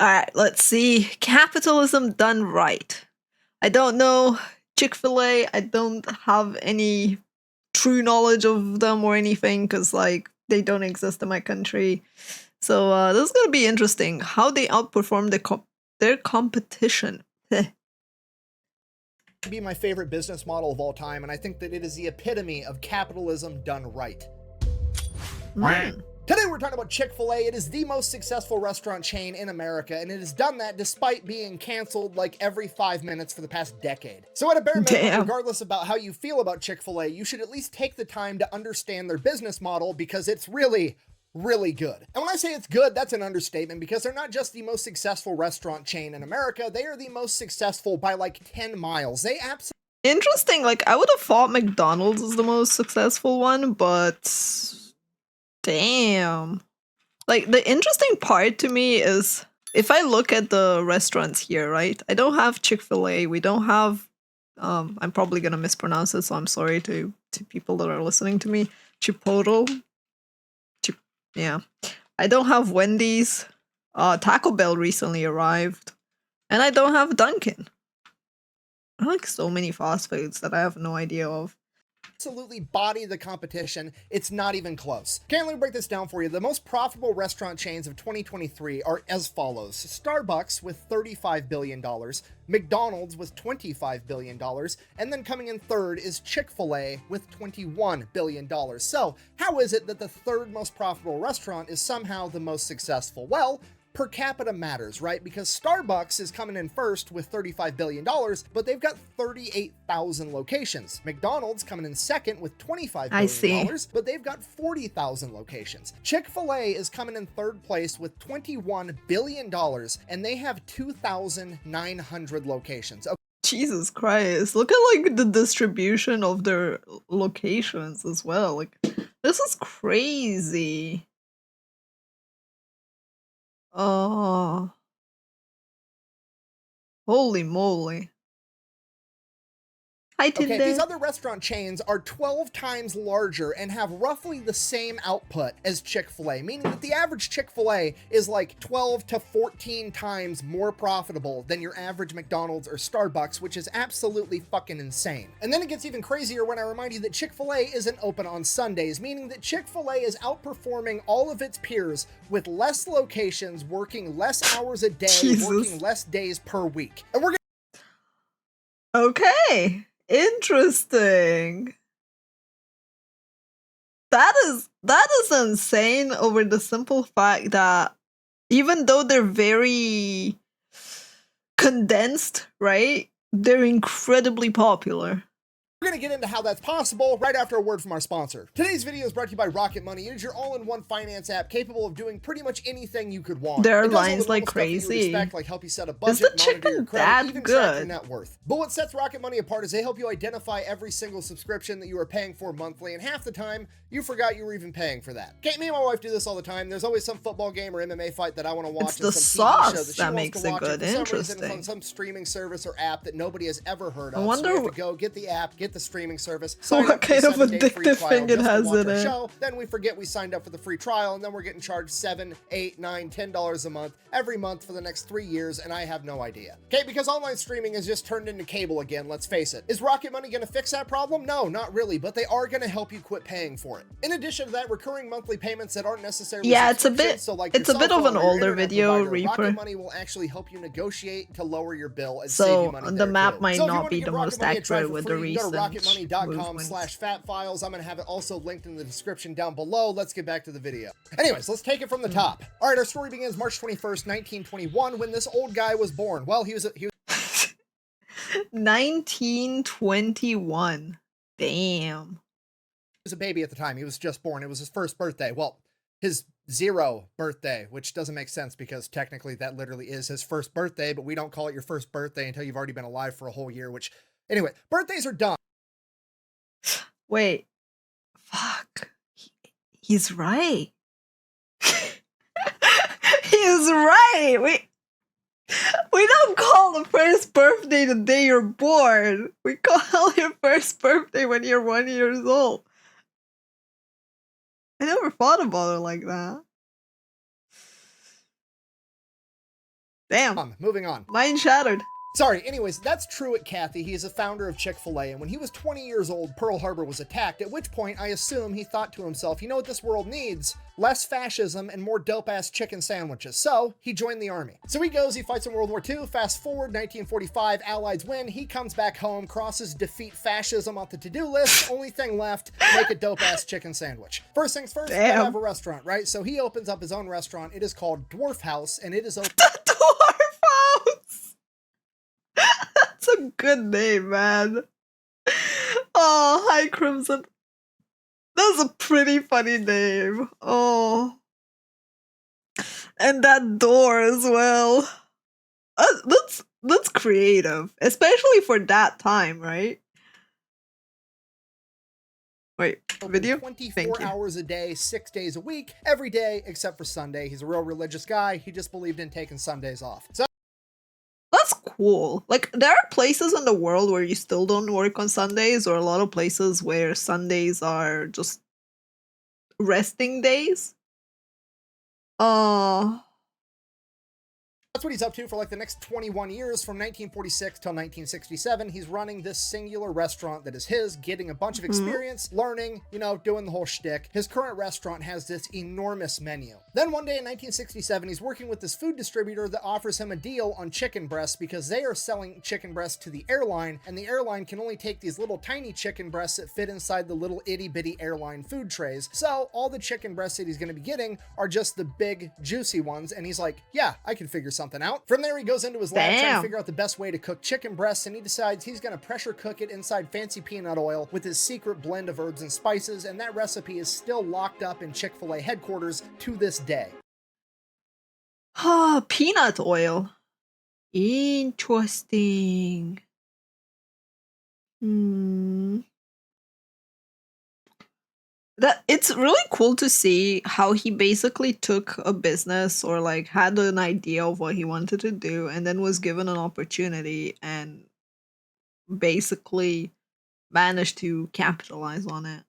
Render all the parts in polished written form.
Alright, let's see. Capitalism done right. I don't know Chick-fil-A. I don't have any true knowledge of them or anything because, like, they don't exist in my country. So this is gonna be interesting. How they outperform their competition. Be my favorite business model of all time, and I think that it is the epitome of capitalism done right. Today we're talking about Chick-fil-A. It is the most successful restaurant chain in America, and it has done that despite being canceled like every 5 minutes for the past decade. So at a bare minimum, regardless about how you feel about Chick-fil-A, you should at least take the time to understand their business model because it's really good. And when I say it's good, that's an understatement because they're not just the most successful restaurant chain in America, they are the most successful by like 10 miles. They absolutely... Interesting, like I would have thought McDonald's is the most successful one, but damn. Like the interesting part to me is if I look at the restaurants here, right? I don't have Chick-fil-A, we don't have I'm probably gonna mispronounce it, so I'm sorry to people that are listening to me. Chipotle. Yeah. I don't have Wendy's. Taco Bell recently arrived. And I don't have Dunkin'. I like so many fast foods that I have no idea of. Absolutely body the competition. It's not even close. Okay, let me break this down for you. The most profitable restaurant chains of 2023 are as follows. Starbucks with $35 billion, McDonald's with $25 billion, and then coming in third is Chick-fil-A with $21 billion. So how is it that the third most profitable restaurant is somehow the most successful? Well, per capita matters, right? Because Starbucks is coming in first with $35 billion, but they've got 38,000 locations. McDonald's coming in second with $25 billion, but they've got 40,000 locations. Chick-fil-A is coming in third place with $21 billion, and they have 2,900 locations. Okay. Jesus Christ, look at like the distribution of their locations as well. Like, this is crazy. Oh, holy moly. Okay, these other restaurant chains are 12 times larger and have roughly the same output as Chick-fil-A, meaning that the average Chick-fil-A is like 12 to 14 times more profitable than your average McDonald's or Starbucks, which is absolutely fucking insane. And then it gets even crazier when I remind you that Chick-fil-A isn't open on Sundays, meaning that Chick-fil-A is outperforming all of its peers with less locations, working less hours a day, working less days per week. And we're okay. Interesting. That is insane over the simple fact that even though they're very condensed, right? They're incredibly popular. We're going to get into how that's possible right after a word from our sponsor. Today's video is brought to you by Rocket Money. It is your all-in-one finance app capable of doing pretty much anything you could want. There are lines like crazy. Like help you set a budget, is the chicken that even good? Track your net worth. But what sets Rocket Money apart is they help you identify every single subscription that you are paying for monthly, and half the time you forgot you were even paying for that. Okay, me and my wife do this all the time. There's always some football game or MMA fight that I want to watch. It's the some sauce TV show that makes it good. Interesting. On some streaming service or app that nobody has ever heard of. I wonder. So we have to go get the app, get the streaming service. What kind of addictive thing it has in it? Then we forget we signed up for the free trial, and then we're getting charged $7, $8, $9, $10 a month every month for the next 3 years, and I have no idea. Okay, because online streaming has just turned into cable again, let's face it. Is Rocket Money gonna fix that problem? No, not really, but they are gonna help you quit paying for it. In addition to that, recurring monthly payments that aren't necessarily it's a bit of an older video, Reaper. Rocket Money will actually help you negotiate to lower your bill and so save you money. The map might not be the most accurate with the recent rocketmoney.com/fatfiles. I'm going to have it also linked in the description down below. Let's get back to the video. Anyways, let's take it from the top. All right, our story begins March 21st, 1921, when this old guy was born. Well, he was 1921. Damn. He was a baby at the time. He was just born. It was his first birthday. Well, his 0 birthday, which doesn't make sense because technically that literally is his first birthday, but we don't call it your first birthday until you've already been alive for a whole year, which, anyway, birthdays are dumb. Wait. Fuck. He's right. He's right. We don't call the first birthday the day you're born. We call your first birthday when you're 1 year old. I never thought about it like that. Damn. Moving on. Mind shattered. Sorry, anyways, that's Truett Cathy. He is a founder of Chick-fil-A, and when he was 20 years old, Pearl Harbor was attacked, at which point I assume he thought to himself, you know what this world needs? Less fascism and more dope-ass chicken sandwiches. So, he joined the army. So he goes, he fights in World War II, fast forward, 1945, Allies win, he comes back home, crosses defeat fascism off the to-do list, only thing left, make a dope-ass chicken sandwich. First things first, gotta have a restaurant, right? So he opens up his own restaurant, it is called Dwarf House, and it is open- Dwarf House! That's a good name, man. Oh, hi, Crimson. That's a pretty funny name. Oh. And that door as well. That's creative. Especially for that time, right? Wait, video? 24 hours a day, 6 days a week, every day except for Sunday. He's a real religious guy. He just believed in taking Sundays off. So that's cool. Like, there are places in the world where you still don't work on Sundays, or a lot of places where Sundays are just resting days. that's what he's up to for like the next 21 years, from 1946 till 1967. He's running this singular restaurant that is his, getting a bunch of experience, learning, you know, doing the whole shtick. His current restaurant has this enormous menu. Then one day in 1967, he's working with this food distributor that offers him a deal on chicken breasts because they are selling chicken breasts to the airline, and the airline can only take these little tiny chicken breasts that fit inside the little itty bitty airline food trays. So all the chicken breasts that he's going to be getting are just the big juicy ones, and he's like, yeah, I can figure something out. From there, he goes into his lab trying to figure out the best way to cook chicken breasts, and he decides he's going to pressure cook it inside fancy peanut oil with his secret blend of herbs and spices, and that recipe is still locked up in Chick-fil-A headquarters to this day. Ah, peanut oil. Interesting. That it's really cool to see how he basically took a business, or like had an idea of what he wanted to do, and then was given an opportunity and basically managed to capitalize on it.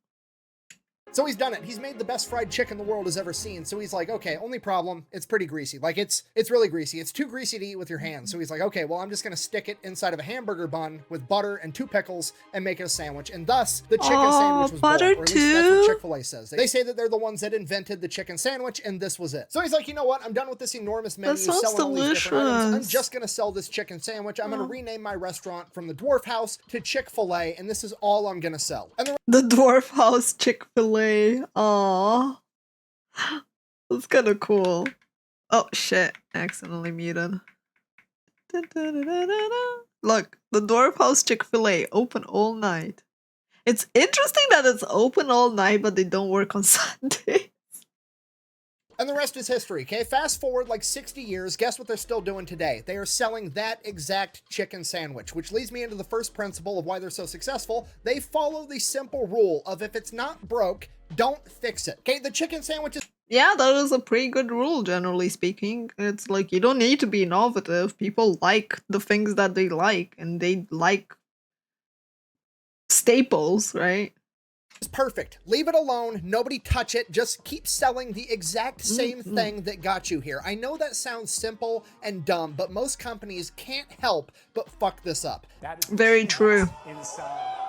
So he's done it. He's made the best fried chicken the world has ever seen. So he's like, okay, only problem, it's pretty greasy. Like, it's really greasy. It's too greasy to eat with your hands. So he's like, okay, well, I'm just going to stick it inside of a hamburger bun with butter and 2 pickles and make it a sandwich. And thus, the chicken sandwich was born. Or at least that's what Chick-fil-A says. They say that they're the ones that invented the chicken sandwich, and this was it. So he's like, you know what? I'm done with this enormous menu selling all these different items. I'm just going to sell this chicken sandwich. I'm going to rename my restaurant from the Dwarf House to Chick-fil-A, and this is all I'm going to sell. And the Dwarf House Chick-fil-A. Aww. That's kind of cool. Oh shit, accidentally muted. Look, the Dwarf House Chick-fil-A, open all night. It's interesting that it's open all night, but they don't work on Sundays. And the rest is history, okay? Fast forward like 60 years, guess what they're still doing today? They are selling that exact chicken sandwich, which leads me into the first principle of why they're so successful. They follow the simple rule of if it's not broke, don't fix it. Okay, the chicken sandwich is... Yeah, that is a pretty good rule, generally speaking. It's like, you don't need to be innovative. People like the things that they like, and they like staples, right? It's perfect. Leave it alone. Nobody touch it. Just keep selling the exact same thing that got you here. I know that sounds simple and dumb, but most companies can't help but fuck this up. That is very true. Inside.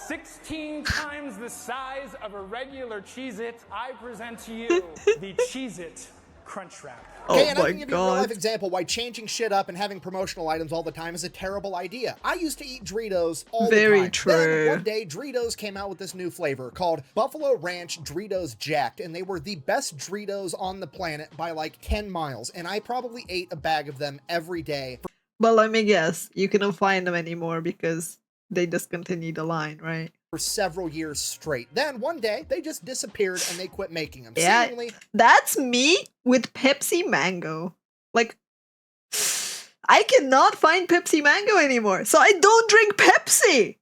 16 times the size of a regular Cheez-It, I present to you the Cheez-It Crunch Wrap. Okay, and I can give you a real-life example why changing shit up and having promotional items all the time is a terrible idea. I used to eat Doritos all the time. Very true. Then one day, Doritos came out with this new flavor called Buffalo Ranch Doritos Jacked, and they were the best Doritos on the planet by like 10 miles, and I probably ate a bag of them every day. But let me guess, you cannot find them anymore because they discontinued the line, right? For several years straight. Then one day they just disappeared and they quit making them. Yeah, seemingly, that's me with Pepsi Mango. Like, I cannot find Pepsi Mango anymore, so I don't drink Pepsi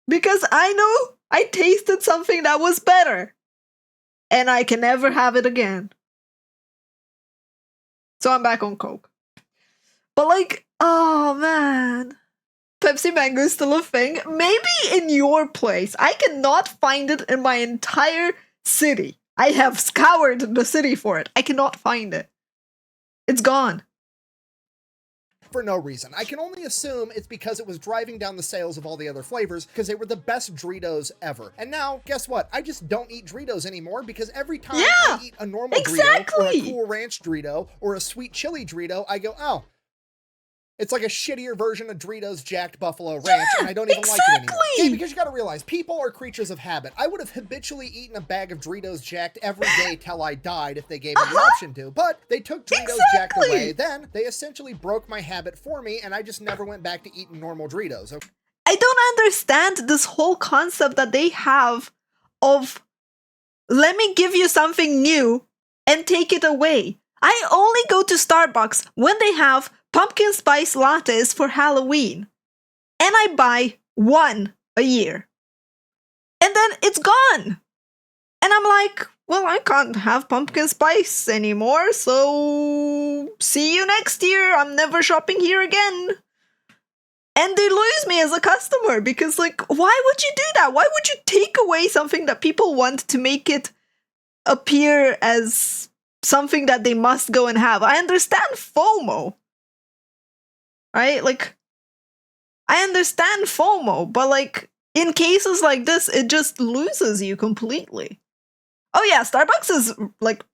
because I know I tasted something that was better and I can never have it again. So I'm back on Coke. But like, oh man, Pepsi Mango is still a thing. Maybe in your place. I cannot find it in my entire city. I have scoured the city for it. I cannot find it. It's gone. for no reason. I can only assume it's because it was driving down the sales of all the other flavors because they were the best Doritos ever. And now, guess what? I just don't eat Doritos anymore because every time I eat a normal Dorito or a Cool Ranch Dorito or a sweet chili Dorito, I go, oh, it's like a shittier version of Doritos Jacked Buffalo Ranch, and I don't even like it anymore. Okay, because you gotta realize, people are creatures of habit. I would have habitually eaten a bag of Doritos Jacked every day till I died if they gave me the option to, but they took Doritos Jacked away, then they essentially broke my habit for me, and I just never went back to eating normal Doritos. Okay? I don't understand this whole concept that they have of, let me give you something new and take it away. I only go to Starbucks when they have pumpkin spice lattes for Halloween. And I buy one a year. And then it's gone. And I'm like, well, I can't have pumpkin spice anymore, so see you next year. I'm never shopping here again. And they lose me as a customer because, like, why would you do that? Why would you take away something that people want to make it appear as something that they must go and have? I understand FOMO. Right? Like, I understand FOMO, but like, in cases like this, it just loses you completely. Oh yeah, Starbucks is like,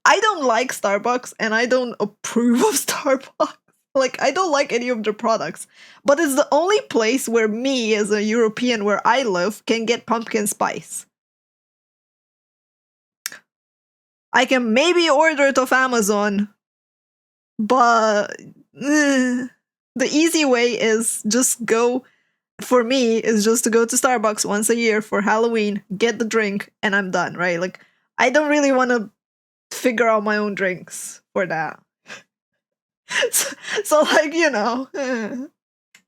I don't like Starbucks and I don't approve of Starbucks. Like, I don't like any of their products, but it's the only place where me, as a European where I live, can get pumpkin spice. I can maybe order it off Amazon, but the easy way is just go, for me, is just to go to Starbucks once a year for Halloween, get the drink, and I'm done, right? Like, I don't really want to figure out my own drinks for that. so like, you know.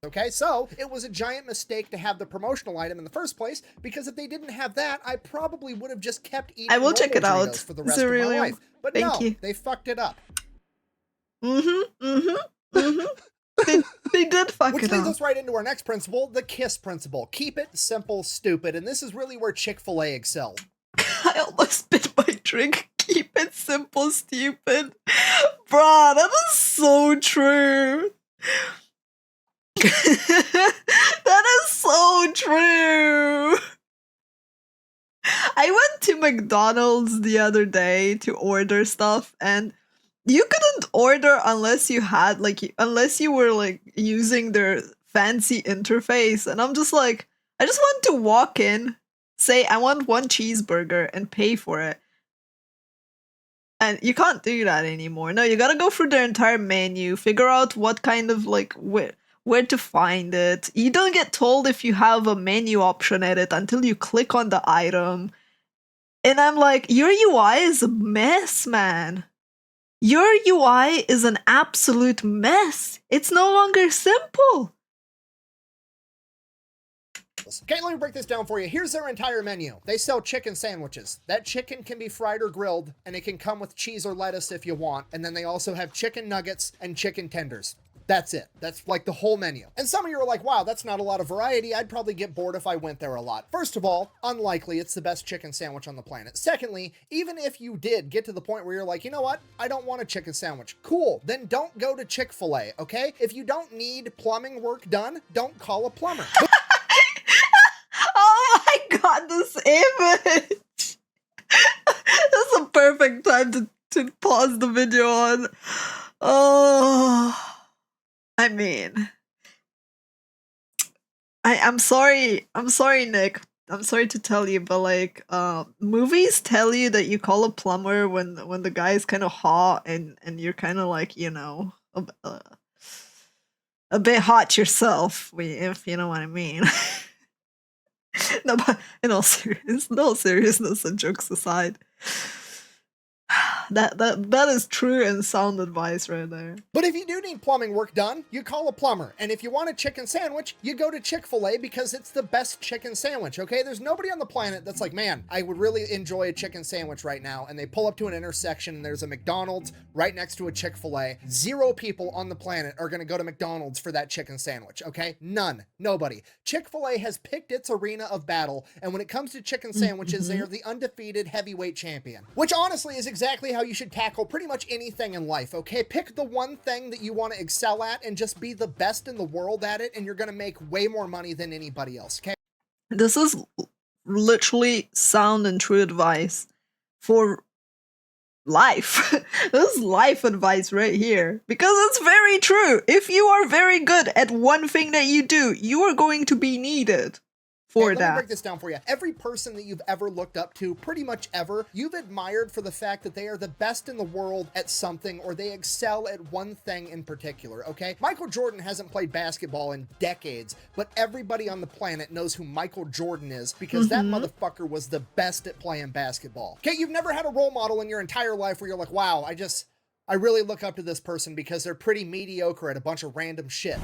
Okay, so it was a giant mistake to have the promotional item in the first place, because if they didn't have that, I probably would have just kept eating I will check it Doritos out for the rest of my life. But Thank you. They fucked it up. They did fuck it up. Which leads us right into our next principle, the KISS principle. Keep it simple, stupid. And this is really where Chick-fil-A excelled. I almost spit my drink. Keep it simple, stupid. Bruh, that is so true. That is so true. I went to McDonald's the other day to order stuff, and you couldn't order unless you had, like, unless you were, like, using their fancy interface. And I'm just like, I just want to walk in, say, I want one cheeseburger, and pay for it. And you can't do that anymore. No, you gotta go through their entire menu, figure out what kind of, like, where to find it. You don't get told if you have a menu option edit until you click on the item. And I'm like, your UI is a mess, man. Your UI is an absolute mess. It's no longer simple. Okay, let me break this down for you. Here's their entire menu. They sell chicken sandwiches. That chicken can be fried or grilled, and it can come with cheese or lettuce if you want. And then they also have chicken nuggets and chicken tenders. That's it. That's like the whole menu. And some of you are like, wow, that's not a lot of variety. I'd probably get bored if I went there a lot. First of all, unlikely. It's the best chicken sandwich on the planet. Secondly, even if you did get to the point where you're like, you know what? I don't want a chicken sandwich. Cool. Then don't go to Chick-fil-A, okay? If you don't need plumbing work done, don't call a plumber. Oh my god, this image! That's a perfect time to pause the video on. Oh... I mean, I'm sorry, Nick. I'm sorry to tell you, but like, movies tell you that you call a plumber when the guy is kind of hot and you're kind of like, you know, a bit hot yourself, if you know what I mean. No, but in all seriousness and jokes aside. That is true and sound advice right there. But if you do need plumbing work done, you call a plumber. And if you want a chicken sandwich, you go to Chick-fil-A because it's the best chicken sandwich, okay? There's nobody on the planet that's like, man, I would really enjoy a chicken sandwich right now. And they pull up to an intersection and there's a McDonald's right next to a Chick-fil-A. 0 people on the planet are gonna go to McDonald's for that chicken sandwich, okay? None. Nobody. Chick-fil-A has picked its arena of battle. And when it comes to chicken sandwiches, they are the undefeated heavyweight champion. Which honestly is exactly how how you should tackle pretty much anything in life, okay? Pick the one thing that you want to excel at and just be the best in the world at it, and you're going to make way more money than anybody else, okay? This is literally sound and true advice for life. This is life advice right here. Because it's very true. If you are very good at one thing that you do, you are going to be needed for Let that. me break this down for you. Every person that you've ever looked up to, pretty much ever, you've admired for the fact that they are the best in the world at something, or they excel at one thing in particular, okay? Michael Jordan hasn't played basketball in decades, but everybody on the planet knows who Michael Jordan is because that motherfucker was the best at playing basketball. Okay, you've never had a role model in your entire life where you're like, wow, I really look up to this person because they're pretty mediocre at a bunch of random shit.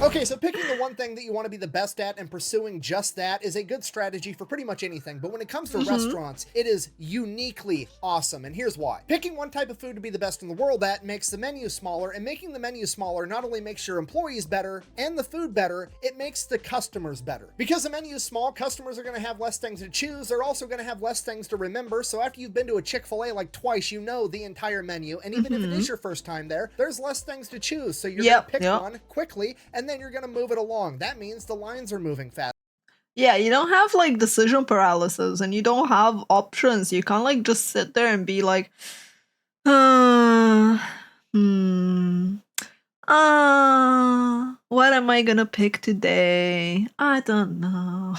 Okay, so picking the one thing that you want to be the best at and pursuing just that is a good strategy for pretty much anything. But when it comes to restaurants, it is uniquely awesome. And here's why. Picking one type of food to be the best in the world at makes the menu smaller, and making the menu smaller not only makes your employees better and the food better, it makes the customers better. Because the menu is small, customers are going to have less things to choose. They're also going to have less things to remember. So after you've been to a Chick-fil-A like twice, you know the entire menu. And even if it is your first time there, there's less things to choose. So you're going to pick one quickly, and then you're going to move it along. That means the lines are moving fast. Yeah, you don't have like decision paralysis and you don't have options. You can't like just sit there and be like, what am I gonna pick today? I don't know.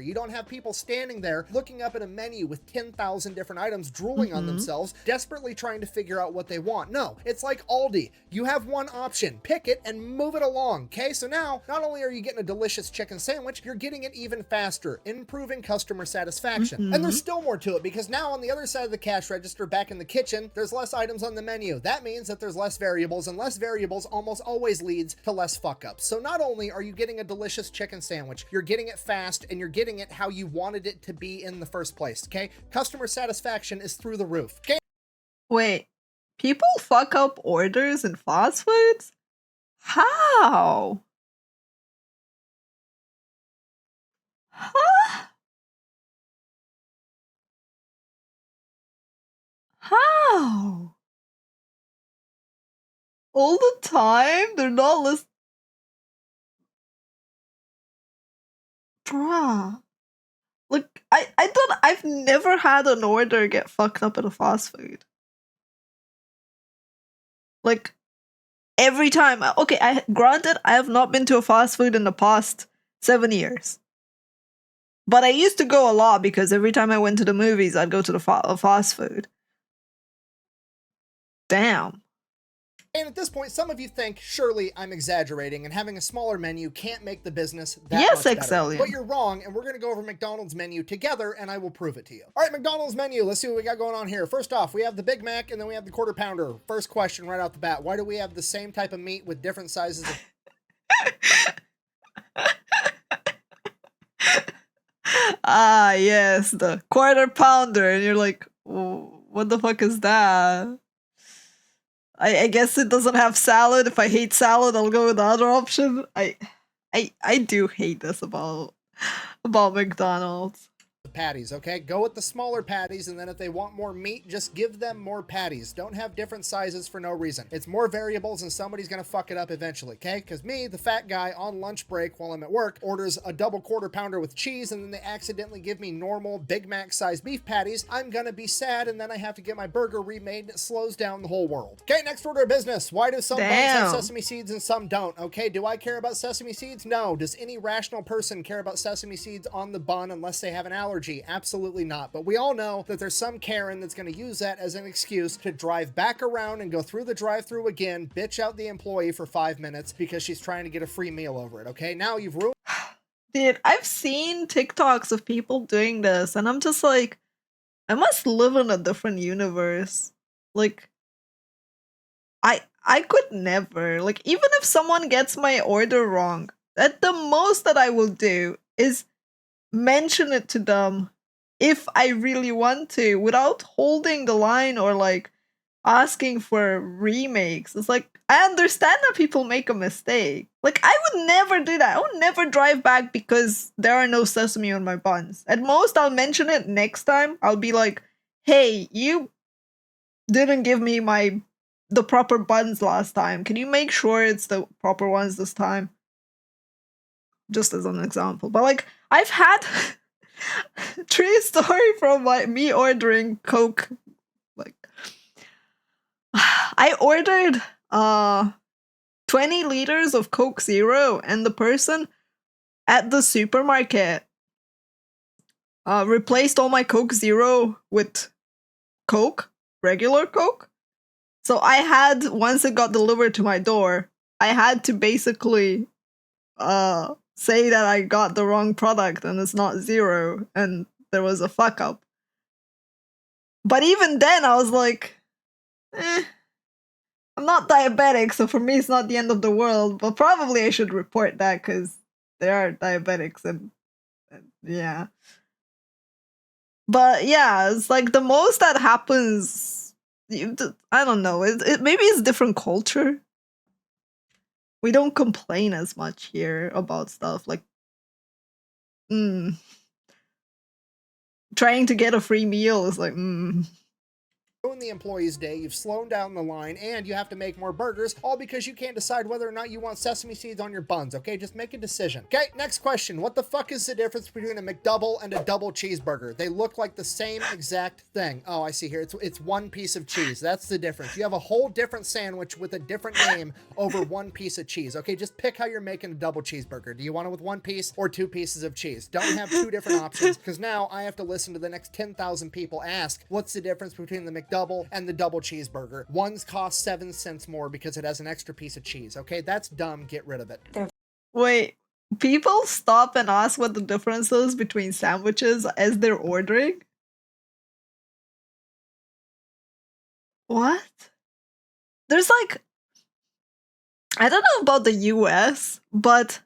You don't have people standing there looking up at a menu with 10,000 different items, drooling on themselves, desperately trying to figure out what they want. No, it's like Aldi. You have one option, pick it and move it along, okay? So now, not only are you getting a delicious chicken sandwich, you're getting it even faster, improving customer satisfaction. And there's still more to it, because now on the other side of the cash register, back in the kitchen, there's less items on the menu. That means that there's less variables, and less variables almost always leads to less fuck-ups. So not only are you getting a delicious chicken sandwich, you're getting it fast, and you're getting it how you wanted it to be in the first place, okay? Customer satisfaction is through the roof, okay? Wait, people fuck up orders in fast foods? How? Huh? How? All the time? They're not listening. Bruh. Look, I've never had an order get fucked up at a fast food. Like, every time. Okay, granted, I have not been to a fast food in the past 7 years. But I used to go a lot because every time I went to the movies, I'd go to the fast food. Damn. And at this point, some of you think, surely I'm exaggerating, and having a smaller menu can't make the business that Yes, much better. Excellion. But you're wrong, and we're going to go over McDonald's menu together, and I will prove it to you. All right, McDonald's menu. Let's see what we got going on here. First off, we have the Big Mac, and then we have the Quarter Pounder. First question right off the bat. Why do we have the same type of meat with different sizes of... Ah, yes, the Quarter Pounder. And you're like, what the fuck is that? I guess it doesn't have salad. If I hate salad, I'll go with the other option. I do hate this about McDonald's. patties, okay? Go with the smaller patties, and then if they want more meat, just give them more patties. Don't have different sizes for no reason. It's more variables, and somebody's gonna fuck it up eventually, okay? Because me, the fat guy, on lunch break while I'm at work, orders a double Quarter Pounder with cheese, and then they accidentally give me normal Big Mac size beef patties. I'm gonna be sad, and then I have to get my burger remade, and it slows down the whole world. Okay, next order of business. Why do some buns have sesame seeds and some don't? Okay, do I care about sesame seeds? No. Does any rational person care about sesame seeds on the bun unless they have an allergy? Absolutely not. But we all know that there's some Karen that's going to use that as an excuse to drive back around and go through the drive-thru again, bitch out the employee for 5 minutes because she's trying to get a free meal over it. Okay, now you've ruined. Dude, I've seen TikToks of people doing this, and I'm just like, I must live in a different universe. Like, I could never. Like, even if someone gets my order wrong, at the most that I will do is mention it to them if I really want to, without holding the line or like asking for remakes. It's like, I understand that people make a mistake. Like, I would never do that. I would never drive back because there are no sesame on my buns. At most, I'll mention it next time. I'll be like, hey, you didn't give me the proper buns last time. Can you make sure it's the proper ones this time? Just as an example. But like, I've had true story from me ordering Coke. Like, I ordered 20 liters of Coke Zero, and the person at the supermarket replaced all my Coke Zero with Coke, regular Coke. So I had, once it got delivered to my door, I had to basically say that I got the wrong product and it's not Zero, and there was a fuck up. But even then, I was like, I'm not diabetic, so for me it's not the end of the world. But probably I should report that because they are diabetics, and yeah. But yeah, it's like the most that happens. I don't know. Maybe it's different culture. We don't complain as much here about stuff like trying to get a free meal is like Ruin the employee's day, you've slowed down the line, and you have to make more burgers, all because you can't decide whether or not you want sesame seeds on your buns, okay? Just make a decision. Okay, next question. What the fuck is the difference between a McDouble and a double cheeseburger? They look like the same exact thing. Oh, I see here. It's one piece of cheese. That's the difference. You have a whole different sandwich with a different name over one piece of cheese, okay? Just pick how you're making a double cheeseburger. Do you want it with one piece or two pieces of cheese? Don't have two different options, because now I have to listen to the next 10,000 people ask, what's the difference between the McDouble and the double cheeseburger? One's cost 7 cents more because it has an extra piece of cheese. Okay, that's dumb. Get rid of it. Wait, people stop and ask what the difference is between sandwiches as they're ordering? What? There's like, I don't know about the US, but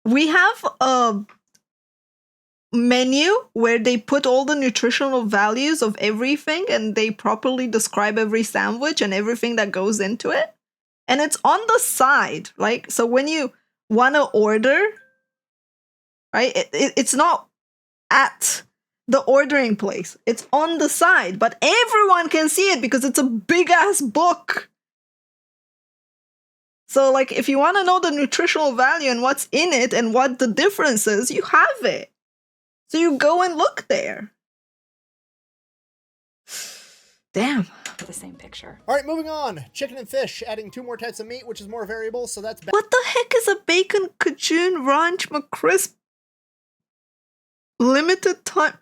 we have a menu where they put all the nutritional values of everything and they properly describe every sandwich and everything that goes into it. And it's on the side, like, so when you want to order, right, it's not at the ordering place. It's on the side, but everyone can see it because it's a big ass book. So like, if you want to know the nutritional value and what's in it and what the difference is, you have it. So you go and look there. Damn. The same picture. All right, moving on. Chicken and fish, adding 2 more types of meat, which is more variable, so that's bad. What the heck is a bacon Cajun Ranch McCrisp? Limited time.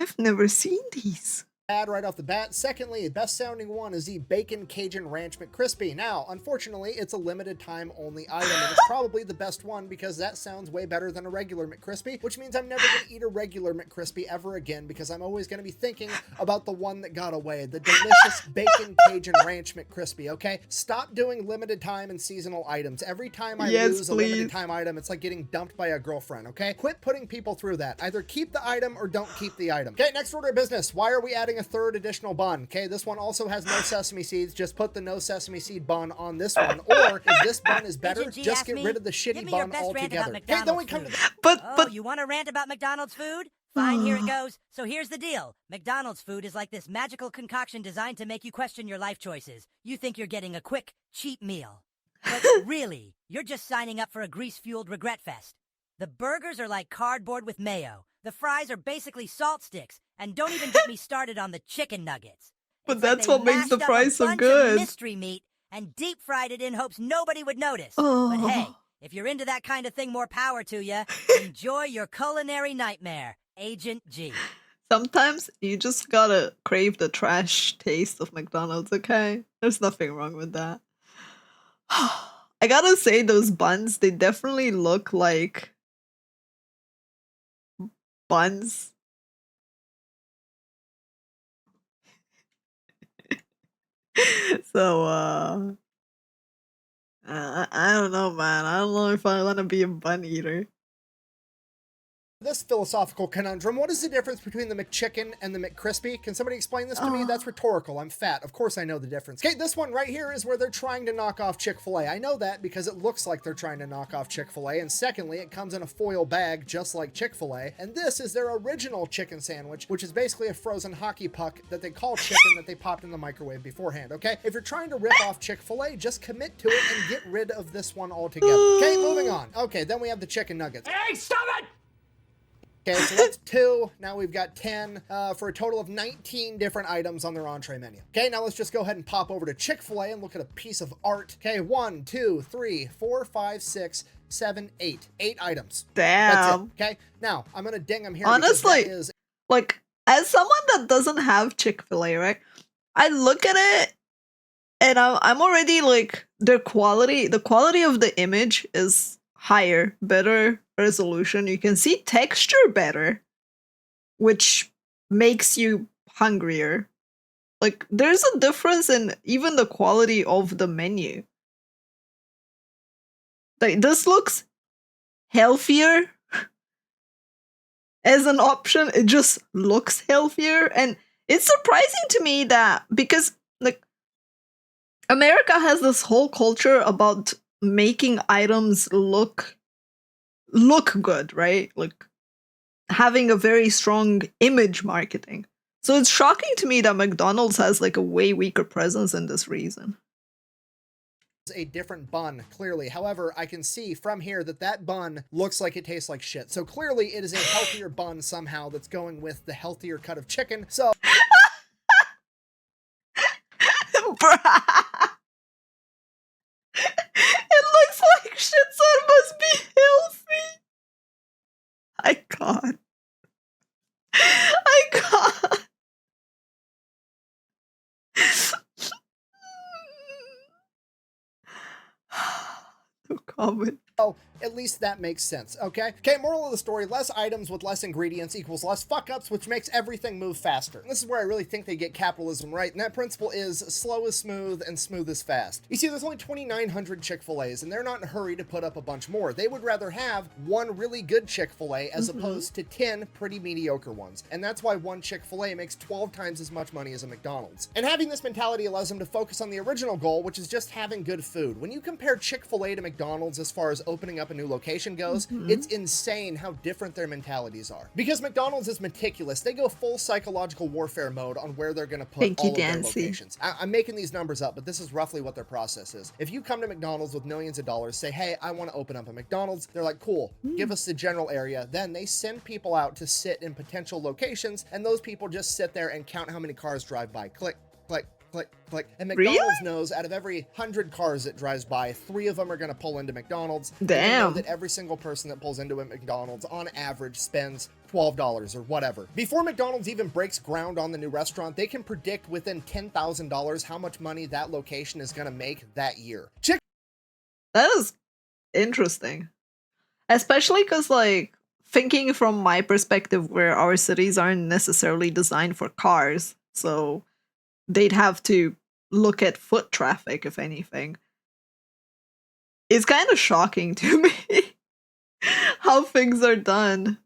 I've never seen these. Right off the bat. Secondly, the best sounding one is the Bacon Cajun Ranch McCrispy. Now, unfortunately, it's a limited time only item, and it's probably the best one because that sounds way better than a regular McCrispy, which means I'm never going to eat a regular McCrispy ever again because I'm always going to be thinking about the one that got away, the delicious Bacon Cajun Ranch McCrispy, okay? Stop doing limited time and seasonal items. Every time I lose a limited time item, it's like getting dumped by a girlfriend, okay? Quit putting people through that. Either keep the item or don't keep the item. Okay, next order of business. Why are we adding a third additional bun? Okay, this one also has no sesame seeds. Just put the no sesame seed bun on this one. Or if this bun is better, just get rid of the shitty bun altogether. Okay, then we come to But you want to rant about McDonald's food? Fine, here it goes. So here's the deal. McDonald's food is like this magical concoction designed to make you question your life choices. You think you're getting a quick, cheap meal. But really, you're just signing up for a grease-fueled regret fest. The burgers are like cardboard with mayo. The fries are basically salt sticks, and don't even get me started on the chicken nuggets. But It's that's like what they makes the mashed up fries a so bunch of good. mystery meat and deep fried it in hopes nobody would notice. Oh. But hey, if you're into that kind of thing, more power to you. Enjoy your culinary nightmare, Agent G. Sometimes you just gotta crave the trash taste of McDonald's, okay? There's nothing wrong with that. I gotta say, those buns, they definitely look like buns. So, I don't know, man. I don't know if I want to be a bun eater. this philosophical conundrum. What is the difference between the McChicken and the McCrispy? Can somebody explain this to me? That's rhetorical. I'm fat. Of course I know the difference. Okay, this one right here is where they're trying to knock off Chick-fil-A. I know that because it looks like they're trying to knock off Chick-fil-A. And secondly, it comes in a foil bag just like Chick-fil-A. And this is their original chicken sandwich, which is basically a frozen hockey puck that they call chicken that they popped in the microwave beforehand, okay? If you're trying to rip off Chick-fil-A, just commit to it and get rid of this one altogether. Okay, moving on. Okay, then we have the chicken nuggets. Hey, stop it! Okay, so that's 2. Now we've got 10 for a total of 19 different items on their entree menu. Okay, now let's just go ahead and pop over to Chick-fil-A and look at a piece of art. Okay, 1, 2, 3, 4, 5, 6, 7, 8. 8 items. Damn. That's it. Okay, now I'm gonna ding them here. Honestly, because that is like, as someone that doesn't have Chick-fil-A, right? I look at it and I'm already like, the quality of the image is higher, better resolution. You can see texture better, which makes you hungrier. Like, there's a difference in even the quality of the menu. Like, this looks healthier as an option. It just looks healthier. And it's surprising to me that, because like, America has this whole culture about making items look good, right? Like, having a very strong image marketing. So it's shocking to me that McDonald's has like a way weaker presence in this reason. a different bun, clearly. However, I can see from here that that bun looks like it tastes like shit. So clearly it is a healthier bun somehow that's going with the healthier cut of chicken. So Bruh. It looks like shit, so it must be healthy. I can't. I can't. No comment. oh, at least that makes sense, okay? Okay, moral of the story, less items with less ingredients equals less fuck-ups, which makes everything move faster. And this is where I really think they get capitalism right, and that principle is slow is smooth and smooth is fast. You see, there's only 2,900 Chick-fil-A's, and they're not in a hurry to put up a bunch more. They would rather have one really good Chick-fil-A as opposed to 10 pretty mediocre ones. And that's why one Chick-fil-A makes 12 times as much money as a McDonald's. And having this mentality allows them to focus on the original goal, which is just having good food. When you compare Chick-fil-A to McDonald's as far as opening up a new location goes, it's insane how different their mentalities are. Because McDonald's is meticulous, they go full psychological warfare mode on where they're gonna put all of their locations. I'm making these numbers up, but this is roughly what their process is. If you come to McDonald's with millions of dollars, say, hey, I want to open up a McDonald's, they're like, cool, give us the general area. Then they send people out to sit in potential locations, and those people just sit there and count how many cars drive by. Click, click, click, click. And McDonald's knows out of every 100 cars that drives by, 3 of them are going to pull into McDonald's. Damn. They know that every single person that pulls into a McDonald's on average spends $12 or whatever. Before McDonald's even breaks ground on the new restaurant, they can predict within $10,000 how much money that location is going to make that year. That is interesting. Especially because, like, thinking from my perspective, where our cities aren't necessarily designed for cars, so they'd have to look at foot traffic, if anything. It's kind of shocking to me how things are done.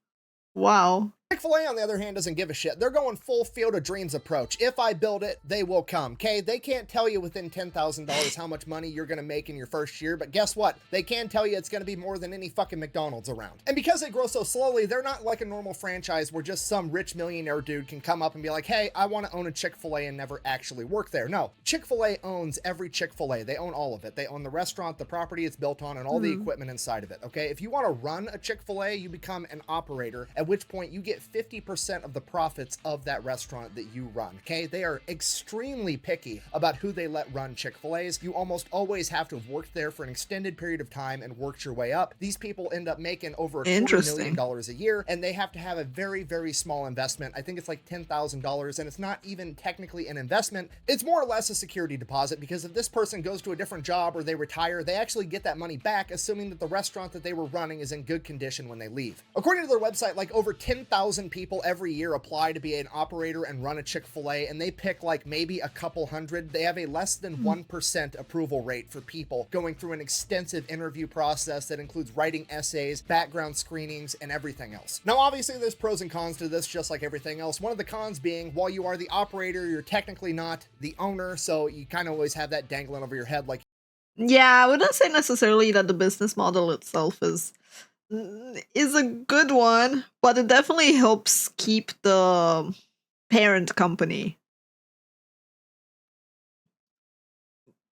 Wow. Chick-fil-A, on the other hand, doesn't give a shit. They're going full Field of Dreams approach. If I build it, they will come, okay? They can't tell you within $10,000 how much money you're going to make in your first year, but guess what? They can tell you it's going to be more than any fucking McDonald's around. And because they grow so slowly, they're not like a normal franchise where just some rich millionaire dude can come up and be like, hey, I want to own a Chick-fil-A and never actually work there. No, Chick-fil-A owns every Chick-fil-A. They own all of it. They own the restaurant, the property it's built on, and all the equipment inside of it, okay? If you want to run a Chick-fil-A, you become an operator, at which point you get 50% of the profits of that restaurant that you run, okay? They are extremely picky about who they let run Chick-fil-A's. You almost always have to have worked there for an extended period of time and worked your way up. These people end up making over $250,000 a year, and they have to have a very, very small investment. I think it's like $10,000, and it's not even technically an investment. It's more or less a security deposit, because if this person goes to a different job or they retire, they actually get that money back, assuming that the restaurant that they were running is in good condition when they leave. According to their website, like over 10,000 1,000 people every year apply to be an operator and run a Chick-fil-A, and they pick like maybe a couple hundred. They have a less than 1% approval rate for people going through an extensive interview process that includes writing essays, background screenings, and everything else. Now, obviously, there's pros and cons to this, just like everything else. One of the cons being, while you are the operator, you're technically not the owner, so you kind of always have that dangling over your head like, Yeah, I wouldn't say necessarily that the business model itself is a good one, but it definitely helps keep the parent company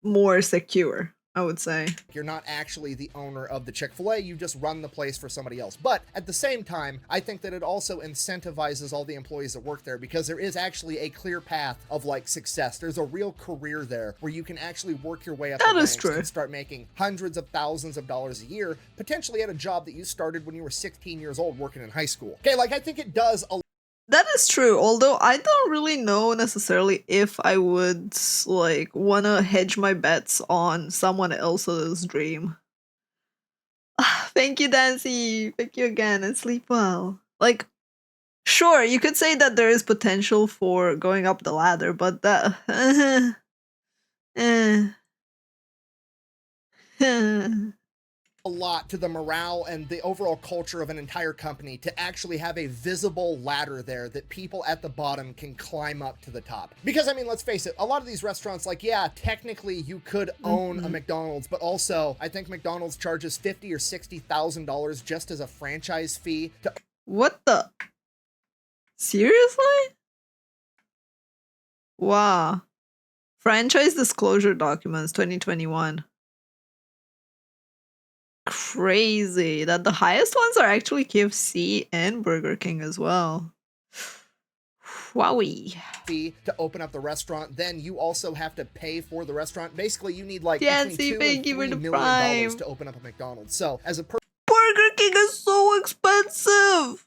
more secure, I would say. you're not actually the owner of the Chick-fil-A, you just run the place for somebody else. But at the same time, I think that it also incentivizes all the employees that work there, because there is actually a clear path of like success. There's a real career there where you can actually work your way up That the is ranks true. and start making hundreds of thousands of dollars a year, potentially at a job that you started when you were 16 years old working in high school. Okay, like I think it does a That is true, although I don't really know necessarily if I would like want to hedge my bets on someone else's dream. Thank you, Dancy. Thank you again, and sleep well. Like, sure, you could say that there is potential for going up the ladder, but that a lot to the morale and the overall culture of an entire company to actually have a visible ladder there that people at the bottom can climb up to the top. Because I mean, let's face it, a lot of these restaurants, like, yeah, technically you could own a McDonald's, but also I think McDonald's charges $50,000 or $60,000 just as a franchise fee to What the? Seriously? Wow. Franchise disclosure documents 2021. Crazy that the highest ones are actually KFC and Burger King as well. Wowie. fee to open up the restaurant. Then you also have to pay for the restaurant. Basically, you need like Yancy, between $2 thank and you for $3 the million Prime. to open up a McDonald's. So as a person Burger King is so expensive.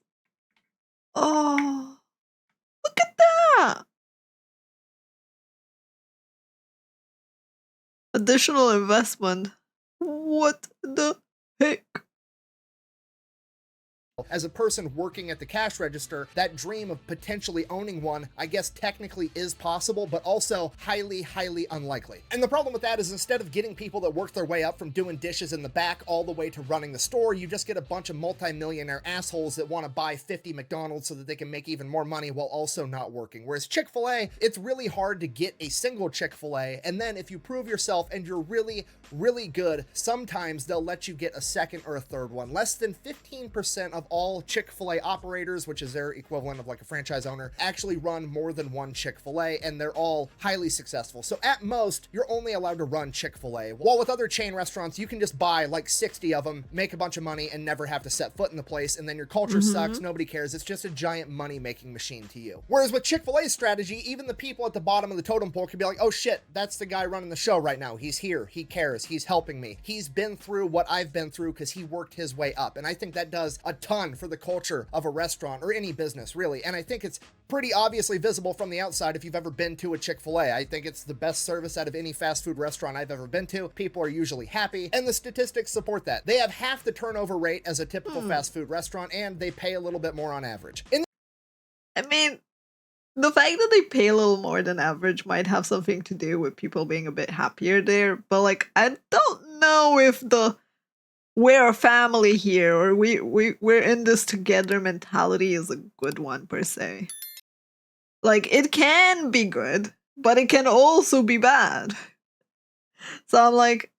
Oh, look at that. Additional investment. What the heck? as a person working at the cash register, that dream of potentially owning one, I guess technically is possible, but also highly, highly unlikely. And the problem with that is instead of getting people that work their way up from doing dishes in the back all the way to running the store, you just get a bunch of multi-millionaire assholes that want to buy 50 McDonald's so that they can make even more money while also not working. Whereas Chick-fil-A, it's really hard to get a single Chick-fil-A, and then if you prove yourself and you're really, really good, sometimes they'll let you get a second or a third one. Less than 15% of all Chick-fil-A operators, which is their equivalent of like a franchise owner, actually run more than one Chick-fil-A, and they're all highly successful. So at most, you're only allowed to run Chick-fil-A. While with other chain restaurants, you can just buy like 60 of them, make a bunch of money, and never have to set foot in the place, and then your culture sucks, nobody cares, it's just a giant money-making machine to you. Whereas with Chick-fil-A's strategy, even the people at the bottom of the totem pole can be like, oh shit, that's the guy running the show right now. He's here, he cares, he's helping me. He's been through what I've been through because he worked his way up. And I think that does a ton for the culture of a restaurant or any business, really. And I think it's pretty obviously visible from the outside if you've ever been to a Chick-fil-A. I think it's the best service out of any fast food restaurant I've ever been to. People are usually happy, and the statistics support that. They have half the turnover rate as a typical fast food restaurant, and they pay a little bit more on average. I mean, the fact that they pay a little more than average might have something to do with people being a bit happier there, but like, I don't know if the we're a family here or we're in this together mentality is a good one per se. Like, it can be good, but it can also be bad. So I'm like,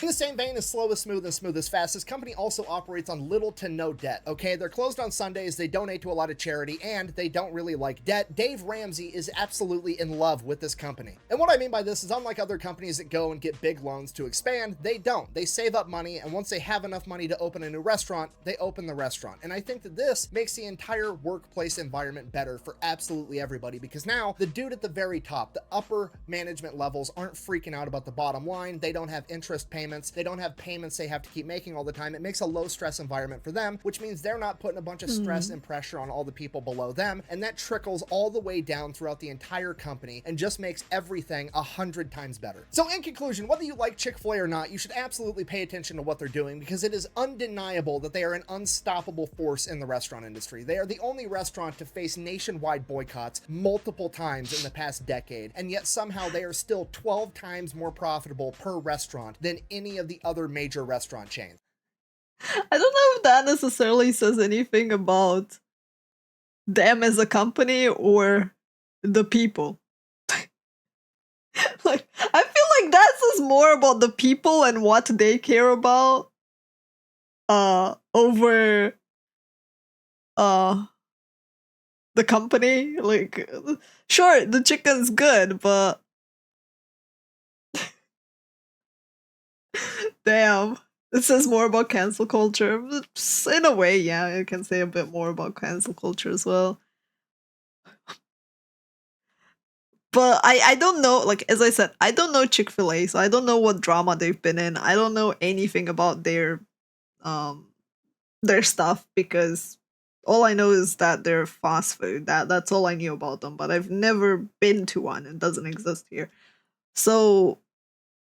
In the same vein as Slow is Smooth and Smooth is Fast, this company also operates on little to no debt, okay? They're closed on Sundays, they donate to a lot of charity, and they don't really like debt. Dave Ramsey is absolutely in love with this company. And what I mean by this is unlike other companies that go and get big loans to expand, they don't. They save up money, and once they have enough money to open a new restaurant, they open the restaurant. And I think that this makes the entire workplace environment better for absolutely everybody, because now the dude at the very top, the upper management levels, aren't freaking out about the bottom line. They don't have interest payments payments. They don't have payments they have to keep making all the time. It makes a low stress environment for them, which means they're not putting a bunch of stress and pressure on all the people below them. And that trickles all the way down throughout the entire company and just makes everything 100 times better. So in conclusion, whether you like Chick-fil-A or not, you should absolutely pay attention to what they're doing, because it is undeniable that they are an unstoppable force in the restaurant industry. They are the only restaurant to face nationwide boycotts multiple times in the past decade, and yet somehow they are still 12 times more profitable per restaurant than any of the other major restaurant chains. I don't know if that necessarily says anything about them as a company or the people. Like, I feel like that says more about the people and what they care about over the company. Like, sure, the chicken's good, but damn, it says more about cancel culture. In a way, yeah, it can say a bit more about cancel culture as well. But I don't know, like, as I said, I don't know Chick-fil-A, so I don't know what drama they've been in. I don't know anything about their stuff, because all I know is that they're fast food. That's all I knew about them, but I've never been to one. It doesn't exist here. So,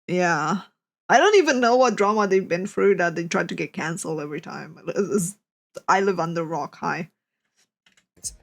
yeah. I don't even know what drama they've been through that they try to get cancelled every time. I live under rock high.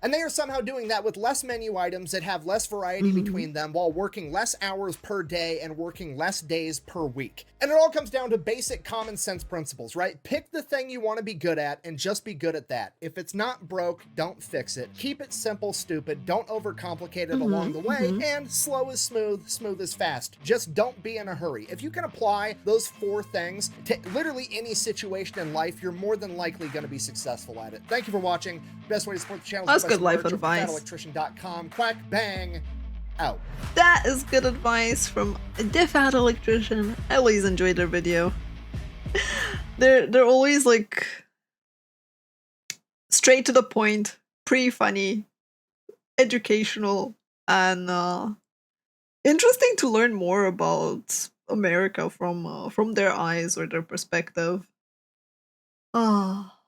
And they are somehow doing that with less menu items that have less variety between them, while working less hours per day and working less days per week. And it all comes down to basic common sense principles, right? Pick the thing you want to be good at and just be good at that. If it's not broke, don't fix it. Keep it simple, stupid. Don't overcomplicate it along the way. And slow is smooth, smooth is fast. Just don't be in a hurry. If you can apply those 4 things to literally any situation in life, you're more than likely going to be successful at it. Thank you for watching. Best way to support the channel is That's good life advice. Electrician.com. Quack bang out. That is good advice from the Fat Electrician. I always enjoy their video. They're always like straight to the point, pretty funny, educational, and interesting to learn more about America from their eyes or their perspective. Ah.